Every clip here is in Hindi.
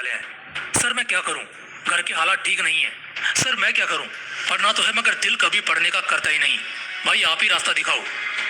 हैं। सर मैं क्या करूं, घर के हालात ठीक नहीं है। सर मैं क्या करूं, पढ़ना तो है मगर दिल कभी पढ़ने का करता ही नहीं। भाई आप ही रास्ता दिखाओ,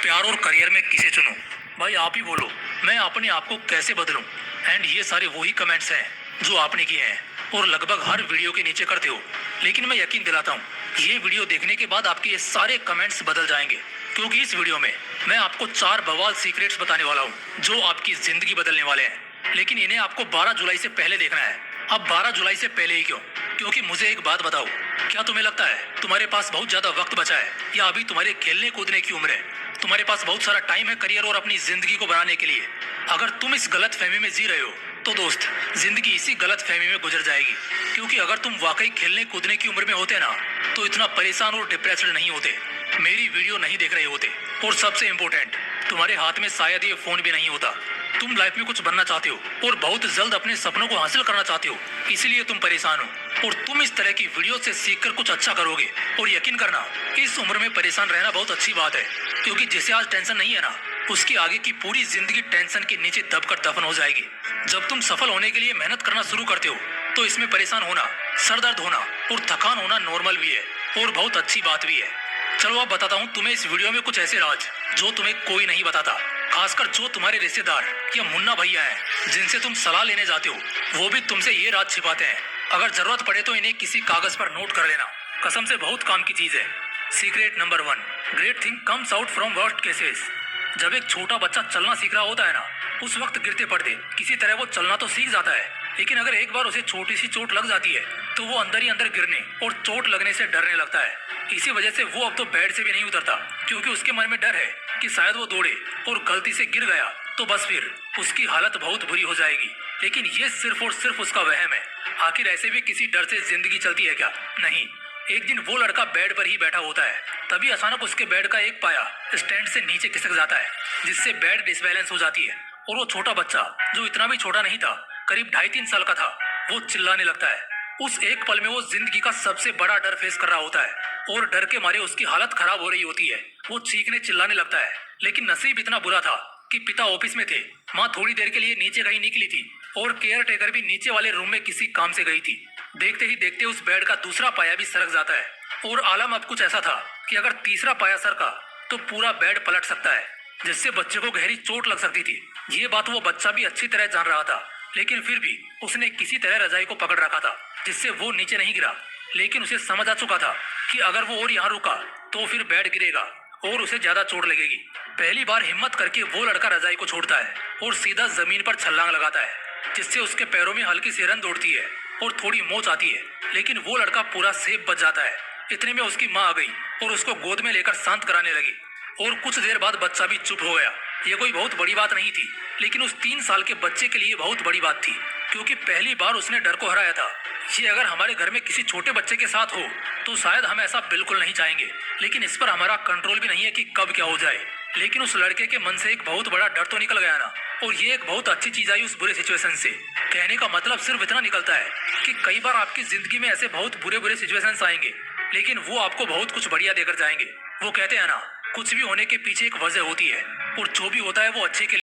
प्यार और करियर में किसे चुनूं। भाई आप ही बोलो, मैं अपने आप को कैसे बदलूं। एंड ये सारे वही कमेंट्स हैं जो आपने किए हैं और लगभग हर वीडियो के नीचे करते हो। लेकिन मैं यकीन दिलाता हूँ, ये वीडियो देखने के बाद आपके ये सारे कमेंट्स बदल जाएंगे, क्योंकि इस वीडियो में मैं आपको 4 बवाल सीक्रेट्स बताने वाला हूँ जो आपकी जिंदगी बदलने वाले हैं। लेकिन इन्हें आपको 12 जुलाई से पहले देखना है। अब 12 जुलाई से पहले ही क्यों? क्योंकि मुझे एक बात बताओ, क्या तुम्हें लगता है तुम्हारे पास बहुत ज्यादा वक्त बचा है, या अभी तुम्हारे खेलने कूदने की उम्र है? तुम्हारे पास बहुत सारा टाइम है करियर और अपनी जिंदगी को बनाने के लिए। अगर तुम इस गलत फहमी में जी रहे हो तो दोस्त, जिंदगी इसी गलत फहमी में गुजर जाएगी। क्योंकि अगर तुम वाकई खेलने कूदने की उम्र में होते ना, तो इतना परेशान और डिप्रेस्ड नहीं होते, मेरी वीडियो नहीं देख रहे होते, और सबसे इम्पोर्टेंट, तुम्हारे हाथ में शायद ये फोन भी नहीं होता। तुम लाइफ में कुछ बनना चाहते हो और बहुत जल्द अपने सपनों को हासिल करना चाहते हो, इसलिए तुम परेशान हो। और तुम इस तरह की वीडियो से सीखकर कुछ अच्छा करोगे। और यकीन करना, इस उम्र में परेशान रहना बहुत अच्छी बात है, क्योंकि जिसे आज टेंशन नहीं है ना, उसकी आगे की पूरी जिंदगी टेंशन के नीचे दबकर दफन हो जाएगी। जब तुम सफल होने के लिए मेहनत करना शुरू करते हो, तो इसमें परेशान होना, सर दर्द होना और थकान होना नॉर्मल भी है और बहुत अच्छी बात भी है। चलो अब बताता हूँ तुम्हें इस वीडियो में कुछ ऐसे राज जो तुम्हें कोई नहीं बताता, खासकर जो तुम्हारे रिश्तेदार या मुन्ना भैया हैं जिनसे तुम सलाह लेने जाते हो, वो भी तुमसे ये राज छिपाते हैं। अगर जरूरत पड़े तो इन्हें किसी कागज पर नोट कर लेना, कसम से बहुत काम की चीज है। Secret number 1, great thing comes out from worst cases. जब एक छोटा बच्चा चलना सीख रहा होता है ना, उस वक्त गिरते पड़ते किसी तरह वो चलना तो सीख जाता है, लेकिन अगर एक बार उसे छोटी सी चोट लग जाती है तो वो अंदर ही अंदर गिरने और चोट लगने से डरने लगता है। इसी वजह से वो अब तो बेड से भी नहीं उतरता, क्योंकि उसके मन में डर है कि शायद वो दौड़े और गलती से गिर गया तो बस फिर उसकी हालत बहुत बुरी हो जाएगी। लेकिन ये सिर्फ और सिर्फ उसका वहम है। आखिर ऐसे भी किसी डर से जिंदगी चलती है क्या? नहीं। एक दिन वो लड़का बेड पर ही बैठा होता है, तभी अचानक उसके बेड का एक पाया स्टैंड से नीचे खिसक जाता है, जिससे बेड डिसबैलेंस हो जाती है और वो छोटा बच्चा, जो इतना भी छोटा नहीं था, करीब 2.5-3 साल का था, वो चिल्लाने लगता है। उस एक पल में वो जिंदगी का सबसे बड़ा डर फेस कर रहा होता है और डर के मारे उसकी हालत खराब हो रही होती है। वो चीखने चिल्लाने लगता है, लेकिन नसीब इतना बुरा था कि पिता ऑफिस में थे, माँ थोड़ी देर के लिए नीचे कहीं निकली थी और केयर टेकर भी नीचे वाले रूम में किसी काम से गई थी। देखते ही देखते उस बेड का दूसरा पाया भी सरक जाता है और आलम अब कुछ ऐसा था कि अगर तीसरा पाया सरका तो पूरा बेड पलट सकता है, जिससे बच्चे को गहरी चोट लग सकती थी। ये बात वो बच्चा भी अच्छी तरह जान रहा था, लेकिन फिर भी उसने किसी तरह रजाई को पकड़ रखा था, जिससे वो नीचे नहीं गिरा। लेकिन उसे समझ आ चुका था कि अगर वो और यहाँ रुका तो फिर बेड गिरेगा और उसे ज्यादा चोट लगेगी। पहली बार हिम्मत करके वो लड़का रजाई को छोड़ता है और सीधा जमीन पर छलांग लगाता है, जिससे उसके पैरों में हल्की सी रन दौड़ती है और थोड़ी मोच आती है। लेकिन वो लड़का पूरा सेफ बच जाता है। इतने में उसकी माँ आ गई और उसको गोद में लेकर शांत कराने लगी, और कुछ देर बाद बच्चा भी चुप हो गया। ये कोई बहुत बड़ी बात नहीं थी, लेकिन उस 3 साल के बच्चे के लिए बहुत बड़ी बात थी, क्योंकि पहली बार उसने डर को हराया था। ये अगर हमारे घर में किसी छोटे बच्चे के साथ हो तो शायद हम ऐसा बिल्कुल नहीं चाहेंगे, लेकिन इस पर हमारा कंट्रोल भी नहीं है कि कब क्या हो जाए। लेकिन उस लड़के के मन से एक बहुत बड़ा डर तो निकल गया ना, और ये एक बहुत अच्छी चीज आई उस बुरे सिचुएशन से। कहने का मतलब सिर्फ इतना निकलता है कि कई बार आपकी जिंदगी में ऐसे बहुत बुरे बुरे सिचुएशंस आएंगे, लेकिन वो आपको बहुत कुछ बढ़िया देकर जाएंगे। वो कहते हैं ना, कुछ भी होने के पीछे एक वजह होती है, और जो भी होता है वो अच्छे के लिए